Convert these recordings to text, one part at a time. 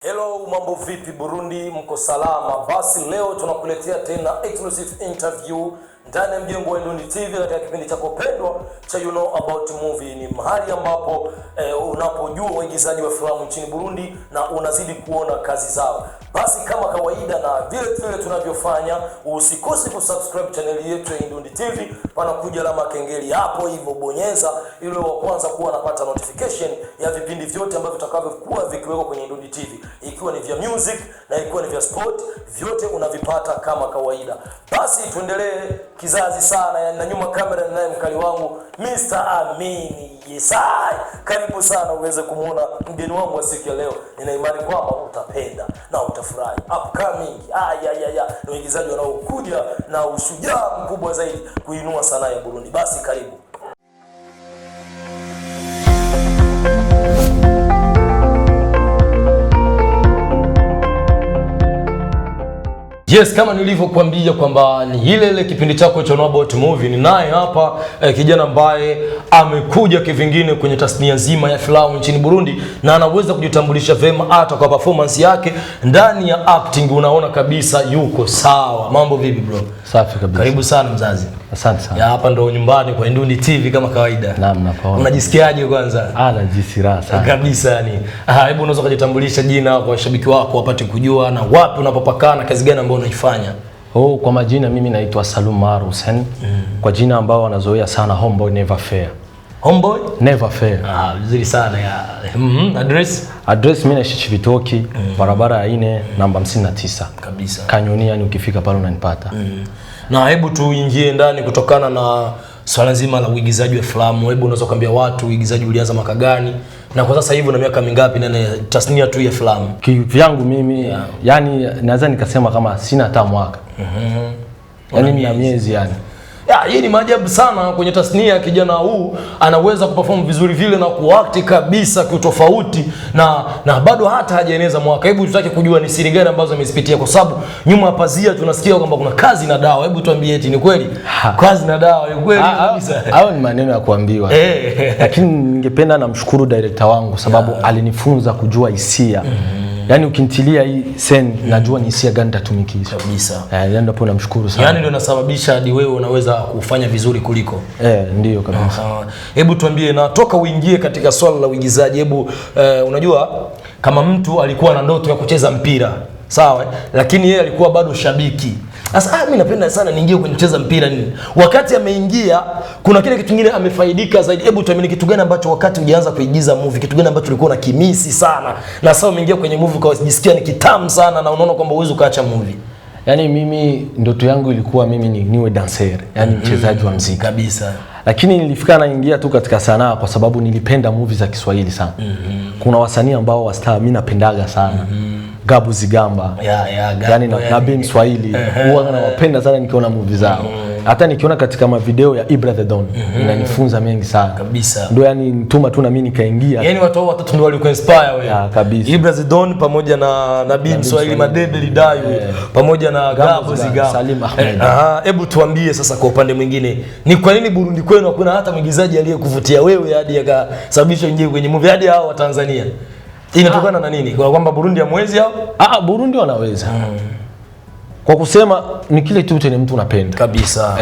Hello, mambo vipi Burundi, mko salama? Basi leo tunakuletea tena exclusive interview ndani ya mjengo wa Ndundi TV katika kipindi chako pendwa cha You Know About Movie. Ni mahali ambapo unapojua waigizaji wa filamu nchini Burundi na unazidi kuona kazi zao. Basi kama kawaida na vile tunavyofanya, usikose kusubscribe channel yetu ya Ndundi TV. Panakuja alama kengele hapo hivyo, bonyeza ili wa kwanza kuwa unapata notification ya vipindi vyote ambavyo vitakavyokuwa vikiwekwa kwenye Ndundi TV. Ikiwa ni vya music na ikiwa ni vya sport, vyote unavipata kama kawaida. Basi tuendelee kizazi sana, na nyuma kamera naye mkali wangu Mr. Amini. Yes, karibu sana uweze kumuona mgeni wangu wa siku ya leo. Nina imani kwamba utapenda na utafurahi. Upcoming ni waigizaji wanaokuja na ushujaa mkubwa zaidi kuinua sanaa ya Burundi. Basi karibu. Yes, kama nilivyokuambia kwamba ni ile kipindi chako cha About Movie, ni naye hapa kijana ambaye amekuja kivingine kwenye tasnia nzima ya filamu nchini Burundi na anaweza kujitambulisha vema hata kwa performance yake ndani ya acting. Unaona kabisa yuko sawa. Mambo vipi bro? Safi kabisa. Karibu sana mzazi. Asante sana. Ya hapa ndo nyumbani kwa Ndundi TV kama kawaida. Naam, nafahamu. Unajisikiaje kwanza? Najisikia raha sana. Kabisa yani. Hebu unaweza kujitambulisha jina kwa washabiki wako wapate kujua na wapi unapopakana, kazi gani ambayo unaifanya? Kwa majina mimi naitwa Salumu. Kwa jina ambao wanazoea sana Homeboy Never Fair. Homeboy Never Fair. Vizuri sana ya. Address mimi naishi Chibitoki, barabara ya 4 namba 59. Kabisa. Kanyoni, yani ukifika pale unanipata. Na hebu tuingie ndani kutokana na swala nzima la uigizaji wa filamu. Hebu unaweza kuambia watu uigizaji ulianza mwaka gani na kwa sasa hivi una miaka mingapi na tasnia tu ya filamu? Kivyangu mimi yani naweza nikasema kama sina hata mwaka. Yani ni miezi yani. Hii ni maajabu sana kwenye tasnia. Kijana huu anaweza kuperform vizuri vile na kuact kabisa kitofauti na bado hata hajaeneza mwaka. Hebu tutake kujua ni siri gani ambazo amezipitia, kwa sababu nyuma ya pazia tunasikia kwamba kuna kazi na dawa. Hebu tuambie eti ni kweli? Kazi na dawa ni kweli kabisa? Hao ni maneno ya kuambiwa. Lakini ningependa namshukuru director wangu sababu alinifunza kujua hisia. Yani ukinitilia hii scene najua ni hisia gani tatumikisha kabisa. Ndio hapo namshukuru sana. Yani ndio inasababisha hadi wewe unaweza kufanya vizuri kuliko. Ndio kabisa. Hebu tuambie, na toka uingie katika swala la uigizaji, hebu unajua kama mtu alikuwa na ndoto ya kucheza mpira, sawa, lakini yeye alikuwa bado shabiki. Sasa mimi napenda sana niingie kwenye kucheza mpira nini. Wakati ameingia kuna kile kitu kingine amefaidika zaidi. Hebu tuamini kitu gani ambacho wakati ulianza kuigiza movie, kitu gani ambacho ulikuwa unakimisi sana na sasa umeingia kwenye movie ukajisikia ni kitamu sana na unaona kwamba uwezo kaacha movie? Yani mimi ndoto yangu ilikuwa mimi niwe dancer, yani mchezaji wa muziki kabisa. Lakini nilifika naingia tu katika sanaa kwa sababu nilipenda movie za Kiswahili sana. Kuna wasanii ambao wastaa mimi napendaga sana. Gabu Zigamba. Yani na Ben Swahili. Huwa nawapenda sana nikiona movie zao. Hata nikiona katika video ya Ibra the Don inanifunza mengi sana. Kabisa. Ndio yani nituma tu na mimi nikaingia. Yani watu watatu ndio walikuinspire wewe. Kabisa. Ibra the Don pamoja na Ben Swahili, Madebe Lidayo pamoja na Gabu Zigamba. Salim Ahmed. Hebu tuambie sasa kwa upande mwingine, ni kwa nini Burundi kwenu hakuna hata mwigizaji aliyekuvutia wewe hadi akasababisha ingie kwenye movie hadi hao wa Tanzania? Inatokana na nini? Kwa kwamba Burundi hamwezi hao? Burundi wanaweza. Kwa kusema ni kile tu tena mtu unapenda. Kabisa.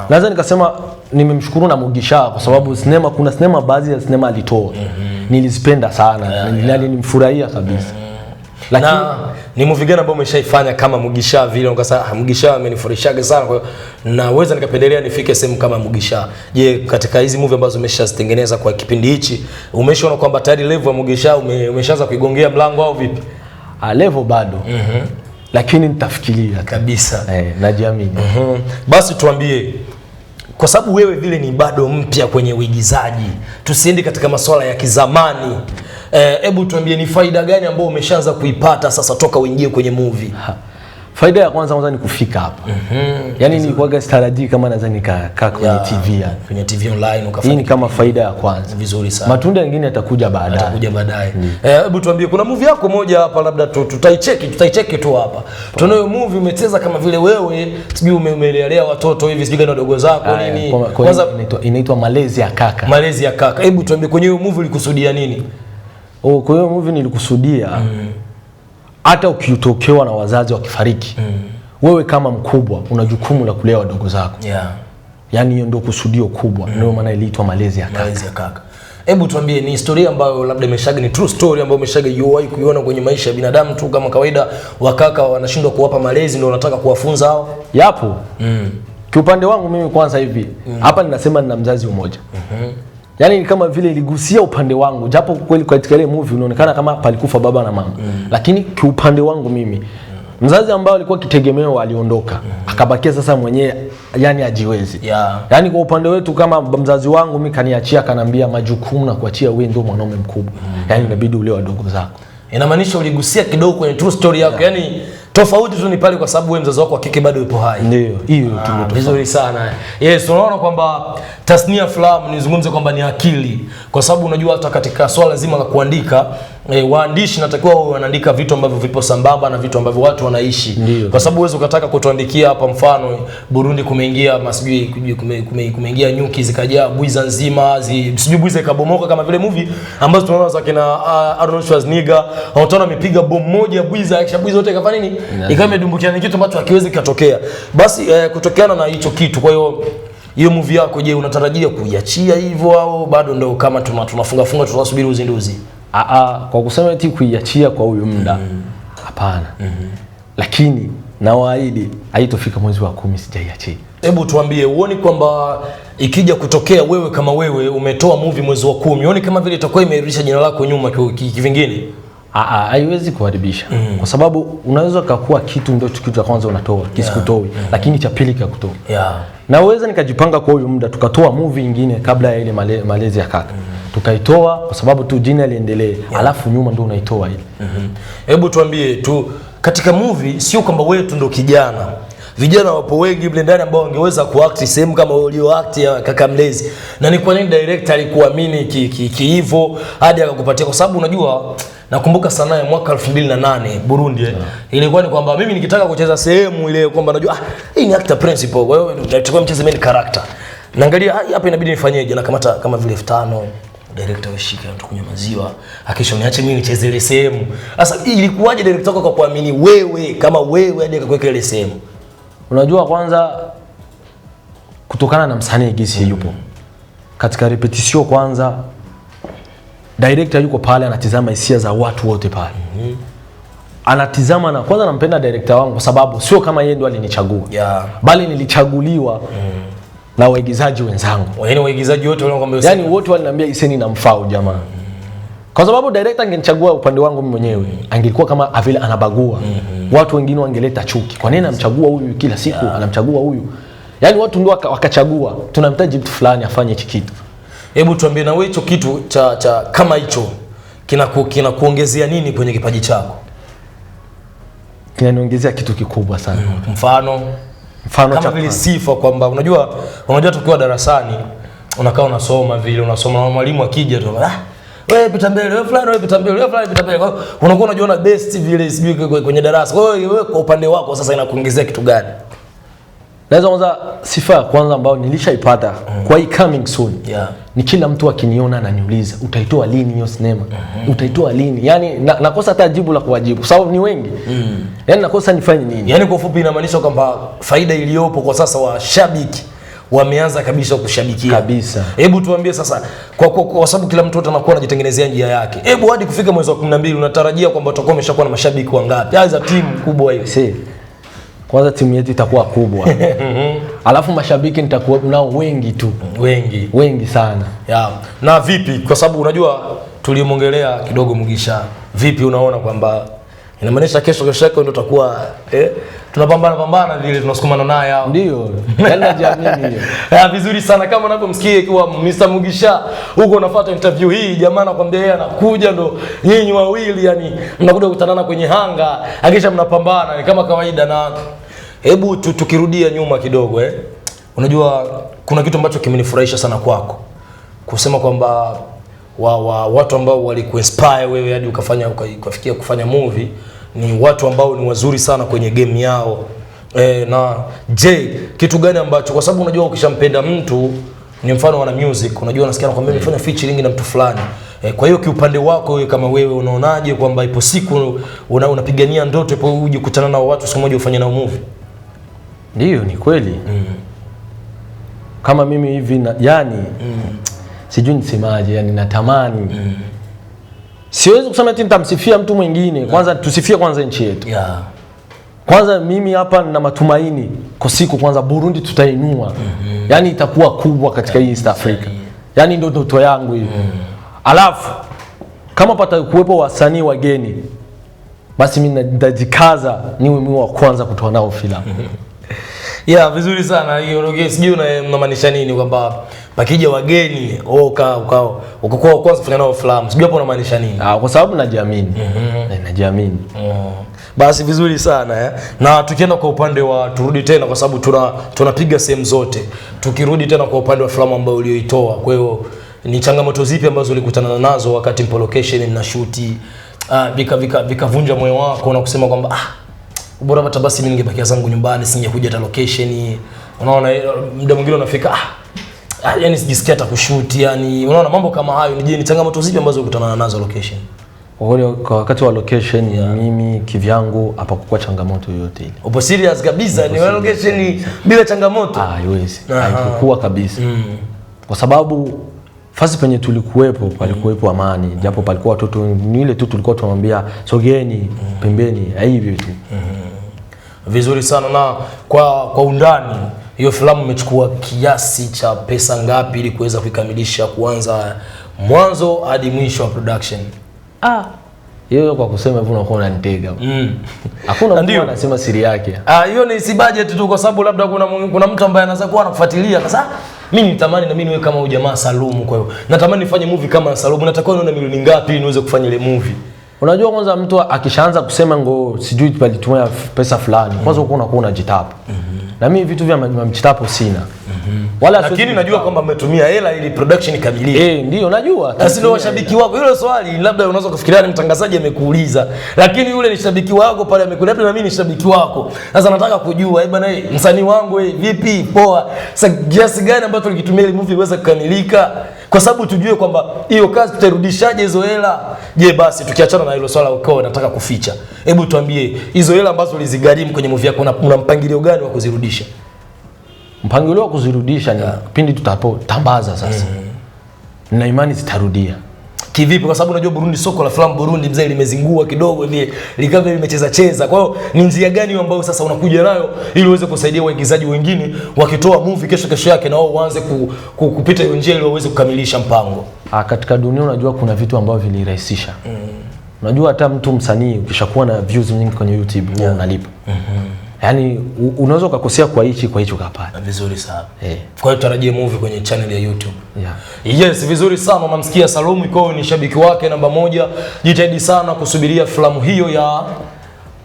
Naweza nikasema nimemshukuru na Mugisha kwa sababu kuna sinema baadhi ya sinema alitoa. Nilizipenda sana. Nilimfurahia kabisa. Lakini ni movie gani ambayo umeshaifanya kama Mugisha vile ukasema Mugisha amenifurahishaga sana, kwa hiyo naweza nikapendelea nifike sehemu kama Mugisha? Je, katika hizi movie ambazo umeshazitengeneza kwa kipindi hichi umeshaona kwamba tayari level ya Mugisha umeshaanza kuigongea mlango au vipi? Level bado. Lakini nitafikiria kabisa. Najiamini. Basi tuambie, kwa sababu wewe vile ni bado mpya kwenye uigizaji, tusiende katika masuala ya kizamani. Hebu tuambie ni faida gani ambayo umeshaanza kuipata sasa toka uingie kwenye movie? Faida ya kwanza ni kufika hapa. Yani nilikuwa staradi kama naweza nikakaa kwenye TV yani. Kwenye TV online ukafanya. Hii ni kama faida ya kwanza. Vizuri sana. Matunda mengine yatakuja baadaye. Hebu tuambie, kuna movie yako moja hapa labda tutaicheki tu hapa. Tunayo movie umecheza kama vile wewe sijui umelelea watoto hivi sijui gani wadogo zako nini. Kwanza inaitwa Malezi ya Kaka. Malezi ya Kaka. Hebu tuambie kwenye hiyo movie ulikusudia nini? Kwa hiyo movie nilikusudia hata ukitokewa na wazazi wakifariki, wewe kama mkubwa una jukumu la kulea wadogo zako. Yani hiyo ndio kusudio kubwa. Ndio maana iliitwa malezi ya kaka. Malezi ya kaka. Hebu tuambie, ni historia ambayo labda imeshaga, ni true story ambayo umeshaga yuwahi kuiona kwenye maisha ya binadamu tu kama kawaida, wakaka wanashindwa kuwapa malezi ndio wanataka kuwafunza hao? Yapo. Kiupande wangu mimi kwanza hivi, hapa ninasema nina mzazi mmoja. Yani kama vile iligusia upande wangu, japo kweli katika ile movie unaonekana kama palikufa baba na mama. Lakini kiupande wangu mimi, mzazi ambao alikuwa kitegemeo aliondoka, akabakia sasa mwenyewe yani ajiwezi. Yani kwa upande wetu kama mzazi wangu mimi kaniachia, kanambia majukumu na kuachia wewe ndio mwanaume mkubwa. Yani inabidi ule wadogo zako. Inamaanisha uligusia kidogo kwenye true story yako. Yani tofauti tu ni pale kwa sababu wewe mzazi wako wa kike bado yupo hai. Ndio, hiyo tu. Vizuri sana. Yes, unaona kwamba tasnia filamu nizungumze kwamba ni akili. Kwa sababu unajua hata katika swala zima la kuandika, waandishi natakiwa wanaandika vitu ambavyo vipo sambamba na vitu ambavyo watu wanaishi. Ndiyo. Kwa sababu uwezo ukataka kutuandikia hapa mfano Burundi kumeingia masijui kumeingia nyuki zikajaa bwiza nzima, sijui bwiza ikabomoka kama vile movie ambazo tunaona za kina Arnold Schwarzenegger, wataona amepiga bomu moja bwiza, kisha bwiza yote ikafanya nini? Ikawa imedumbukia, ni kitu ambacho hakiwezi kutokea. Basi kutokeana na hicho kitu, kwa hiyo movie yako je, unatarajia kuiachia hivyo au bado ndio kama tunafunga tunasubiri uzinduzi? Kwa kusema eti kuiachia kwa huyu muda, hapana. Lakini nawaahidi haitofika mwezi wa 10 sijaiachia. Hebu tuambie, uone kwamba ikija kutokea wewe kama wewe umetoa movie mwezi wa 10, uone kama vile itakuwa imerudisha jina lako nyuma kivingine? Haiwezi kuharibisha. Kwa sababu unaweza kuwa kitu ndio kitu cha kwanza unatoa kisikutoi, lakini cha pili kikakutoa. Na uweza nikajipanga kwa huyu muda tukatoa movie nyingine kabla ya ile malezi ya kaka. Tukaitoa kwa sababu tu jina liendelee, alafu nyuma ndio unaitoa ile. Hebu tuambie tu, katika movie sio kwamba wewe tu ndio kijana. Vijana wapo wengi mle ndani ambao wangeweza kuact sehemu kama ulioact ya kaka mlezi. Na ni kwa nini director alikuamini hivyo hadi akakupatia? Kwa sababu unajua nakumbuka sanaa ya mwaka 2008 Burundi ilikuwa ni kwamba mimi nikitaka kucheza sehemu ile kwamba najua hii ni actor principal, kwa hiyo nitakuwa mcheze main character. Naangalia hapa inabidi nifanyeje, na kamata kama vile 5000 director washika mtu kunywa maziwa, akisha niache mimi nicheze ile sehemu. Sasa ilikuwaje director wako kuamini wewe kama wewe hadi akakuweka ile sehemu? Unajua kwanza kutokana na msanii gisi yupo katika repetition, kwanza director yuko pale anatizama hisia za watu wote pale. Anatizama, na kwanza nampenda director wangu kwa sababu sio kama yeye ndo alinichagua, bali nilichaguliwa na waigizaji wenzangu. Yaani waigizaji wote wale kwamba yani wote waliniambia iseni namfaa jamaa. Kwa sababu director angenichagua upande wangu mimi mwenyewe, angekuwa kama vile anabagua. Watu wengine wangeleta chuki. Kwa nini anamchagua huyu kila siku, anamchagua huyu? Yani watu ndio wakachagua, tunamtaji mtu fulani afanye hichi kitu. Hebu tuambie, na wewe hicho kitu cha kama hicho kinakuongezea nini kwenye kipaji chako? Kinaniongezea kitu kikubwa sana. Mfano kama vile sifa, kwamba unajua tukiwa darasani unakaa unasoma vile unasoma na mwalimu akija tu wewe pita mbele, wewe fulani, wewe pita mbele, wewe fulani pita mbele. Unakuwa unajiona best vile sijui kwenye darasa. Wewe kwa upande wako sasa inakuongezea kitu gani? Naweza kwanza sifa ya kwanza ambayo nilishaipata kwa hii coming soon. Ni kila mtu akiniona ananiuliza utaitoa lini hiyo sinema? Utaitoa lini? Yani nakosa hata jibu la kuwajibu kwa sababu ni wengi. Yani nakosa nifanye nini? Yani kwa ufupi inamaanisha kwamba faida iliyopo kwa sasa washabiki wameanza kabisa kushabikia. Kabisa. Hebu tuambie sasa, kwa sababu kila mtu anakuwa anajitengenezea njia yake. Hebu hadi kufika mwezi wa 12 unatarajia kwamba utakuwa umeshakuwa na mashabiki wangapi? Haiza timu kubwa hiyo. Kwanza timu yetu itakuwa kubwa. Alafu mashabiki nitakuwa nao wengi tu. Wengi sana. Na vipi? Kwa sababu unajua tulimongelea kidogo Mugisha. Vipi unaona kwamba inamaanisha kesho ndio tutakuwa tunapambana vile tunasukumana naye hao? Ndio. Yaani jamii hiyo. Vizuri sana kama unavyomsikia ikiwa Mr. Mugisha huko unafuata interview hii, jamaa nakwambia yeye anakuja ndo nyinyi wawili yani mnakuja kukutanana kwenye hanga, akisha mnapambana ni kama kawaida. Na hebu tukirudia nyuma kidogo unajua kuna kitu ambacho kimenifurahisha sana kwako, kusema kwamba watu ambao walikuinspire wewe hadi ukafikia kufanya movie ni watu ambao ni wazuri sana kwenye game yao. Na je, kitu gani ambacho, kwa sababu unajua ukishampenda mtu ni mfano wana music, unajua unasikia kwamba nimefanya featuring na mtu fulani, Kwa hiyo kiupande wako wewe kama wewe unaonaje kwamba ipo siku unapigania ndoto ipo uje kukutana na watu siku moja ufanye nao movie? Ndio, ni kweli. Kama mimi hivi yani sijui nisemaje, yani natamani. Siwezi kusema eti nitamsifia mtu mwingine. Kwanza tusifie kwanza nchi yetu. Kwanza mimi hapa nina matumaini kwa siku kwanza Burundi tutainua. Yani itakuwa kubwa katika East Africa. Yani ndio ndoto yangu hiyo. Alafu kama patakuwepo wasanii wageni, basi mimi nitajikaza niwe mimi wa kwanza kutoa nao filamu. Vizuri sana. Hiyo sijui unamaanisha nini kwamba pakija wageni ukakuwa kwanza kufanya nao filamu. Sijui hapo unamaanisha nini? Kwa sababu najiamini. Najiamini. Basi vizuri sana Na tukienda kwa upande wa turudi tena kwa sababu tunapiga sehemu zote. Tukirudi tena kwa upande wa filamu ambayo ulioitoa. Kwa hiyo ni changamoto zipi ambazo ulikutana nazo wakati mpo location mna shoot? Vikavunja moyo wako na kusema kwamba bora hata basi mimi ningebakia zangu nyumbani singekuja hata location. Unaona muda mwingine unafika yani sijisikia hata kushoot yani. Unaona mambo kama hayo ni changamoto zipi ambazo ulikutana nazo location? Kwa wakati wa location mimi kivyangu hapakuwa changamoto yoyote ile. Upo serious kabisa? Ni location bila changamoto? Haiwezi. Haikuwa kabisa. Kwa sababu fasi penye tulikuwepo palikuwepo amani, japo palikuwa watoto ni ile tu tulikuwa tunamwambia sogeni pembeni hivyo tu. Vizuri sana. Na kwa undani hiyo filamu imechukua kiasi cha pesa ngapi ili kuweza kuikamilisha kuanza mwanzo hadi mwisho wa production? Hiyo kwa kusema hivyo unakuwa unanitega. Hakuna mtu anasema siri yake. Hiyo ni si budget tu kwa sababu labda kuna mtu ambaye anaweza kuwa anakufuatilia sasa. Mimi nitamani na mimi niwe kama huyu jamaa Salumu, kwa hiyo natamani nifanye movie kama Salumu. Natakuwa nione milioni ngapi ili niweze kufanya ile movie? Unajua kwanza mtu akishaanza kusema sijui palitumia pesa fulani, kwanza unakuwa unajitapa. Na mimi vitu vya mjitapo sina. Lakini najua kwamba mmetumia hela ili production ikamilike. Ndio najua. Sasa ndio washabiki wako. Hilo swali labda unaweza kufikiria ni mtangazaji amekuuliza, lakini yule ni shabiki wako pale amekuuliza, na mimi ni shabiki wako. Sasa nataka kujua bwana msanii wangu vipi poa? Sasa kiasi gani ambacho tulikitumia ile movie iweze kukamilika? Kwa sababu tujue kwamba hiyo kazi tutarudishaje hizo hela. Je, basi tukiachana na hilo swala ukao nataka kuficha. Hebu tuambie hizo hela ambazo ulizigharimu kwenye movie yako una mpangilio gani wa kuzirudisha? Mpangilio wa kuzirudisha ni pindi tutapotambaza sasa. Na imani zitarudia. Kivipi? Kwa sababu unajua Burundi, soko la filamu Burundi mzee limezingua kidogo hivi, likawa limecheza. Kwa hiyo ni njia gani ambayo sasa unakuja nayo ili uweze kusaidia waigizaji wengine wakitoa movie kesho yake na wao waanze kupita hiyo njia ili waweze kukamilisha mpango? Katika dunia unajua kuna vitu ambavyo vilirahisisha. Unajua hata mtu msanii ukishakuwa na views nyingi kwenye YouTube unalipa. Yaani unaweza ukakosea kwa hichi ukapata. Vizuri sana. Kwa hiyo tarajie movie kwenye channel ya YouTube. Yes, vizuri sana. Unamsikia Salumu, kwa ni shabiki wake namba 1. Jitahidi sana kusubiria filamu hiyo ya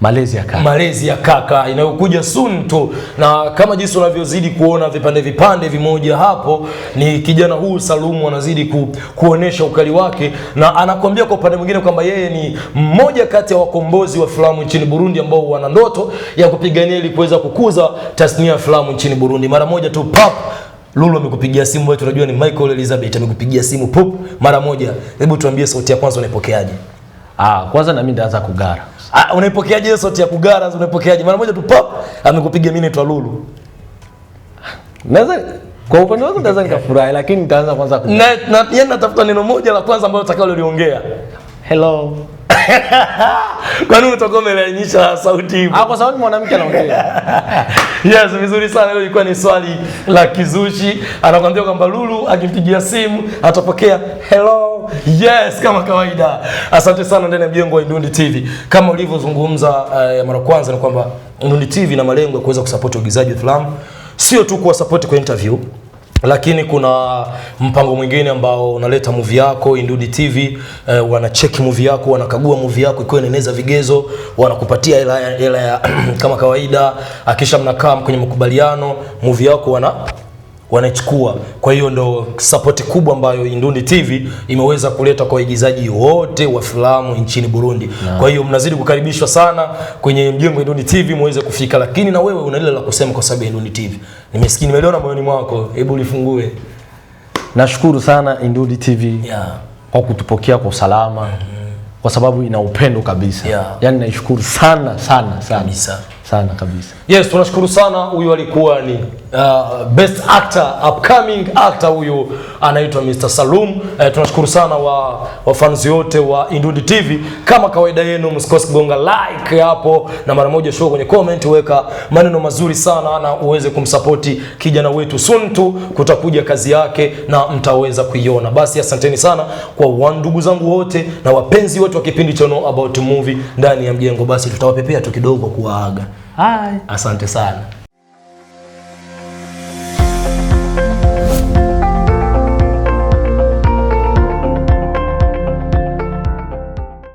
Malezi ya Kaka inayokuja soon tu. Na kama jinsi unavyozidi kuona vipande vimoja hapo, ni kijana huu Salumu anazidi kuonesha ukali wake, na anakuambia kwa upande mwingine kwamba yeye ni mmoja kati ya wakombozi wa filamu nchini Burundi ambao wana ndoto ya kupigania ili kuweza kukuza tasnia ya filamu nchini Burundi. Mara moja tu pap Lulu amekupigia simu, wewe tunajua ni Michael Elizabeth amekupigia simu pop mara moja. Hebu tuambie sauti ya kwanza unaipokeaje? Kwanza na mimi ndaanza kugara. Unaipokeaje hiyo sauti ya kugara? Unaipokeaje? Mara moja tu pop amekupigia mimi naitwa Lulu. Naweza kwa upande wangu naweza nikafurahi, lakini nitaanza kwanza kugara. Na natafuta neno moja la kwanza ambalo utakalo liongea. Hello. Kwa nini utakuwa umelainisha sauti hiyo? Kwa sababu mwanamke anaongea. Yes, vizuri sana. Hilo ilikuwa ni swali la kizushi. Anakuambia kwamba Lulu akimpigia simu atapokea hello. Yes, kama kawaida. Asante sana ndani ya mjengo wa Ndundi TV. Kama ulivyozungumza ya mara kwanza ni kwamba Ndundi TV na malengo ya kuweza kusupport uigizaji wa filamu, sio tu kuwa support kwa interview, lakini kuna mpango mwingine ambao unaleta movie yako Ndundi TV, wanacheck movie yako, wanakagua movie yako ikiwa inaeneza vigezo, wanakupatia hela ya kama kawaida, akisha mnakaa kwenye makubaliano movie yako wanachukua. Kwa hiyo ndo support kubwa ambayo Ndundi TV imeweza kuleta kwa waigizaji wote wa filamu nchini Burundi. Kwa hiyo mnazidi kukaribishwa sana kwenye mjengo wa Ndundi TV muweze kufika, lakini na wewe una lile la kusema kwa sababu ya Ndundi TV. Nimesikia nimeliona moyoni mwako, hebu lifungue. Nashukuru sana Ndundi TV. kwa kutupokea kwa usalama. Kwa sababu ina upendo kabisa. Yani naishukuru sana kabisa. Sana kabisa. Yes, tunashukuru sana. Huyu alikuwa ni best actor, upcoming actor, huyu anaitwa Mr. Salumu. Tunashukuru sana wa fans wote wa Ndundi TV. Kama kawaida yenu, msikose kugonga like hapo na mara moja show kwenye comment, weka maneno mazuri sana na uweze kumsupport kijana wetu. Soon tu kutakuja kazi yake na mtaweza kuiona. Basi asanteni sana kwa ndugu zangu wote na wapenzi wote wa kipindi cha Know About Movie ndani ya mjengo. Basi tutawapepea tu kidogo kuwaaga. Asante sana.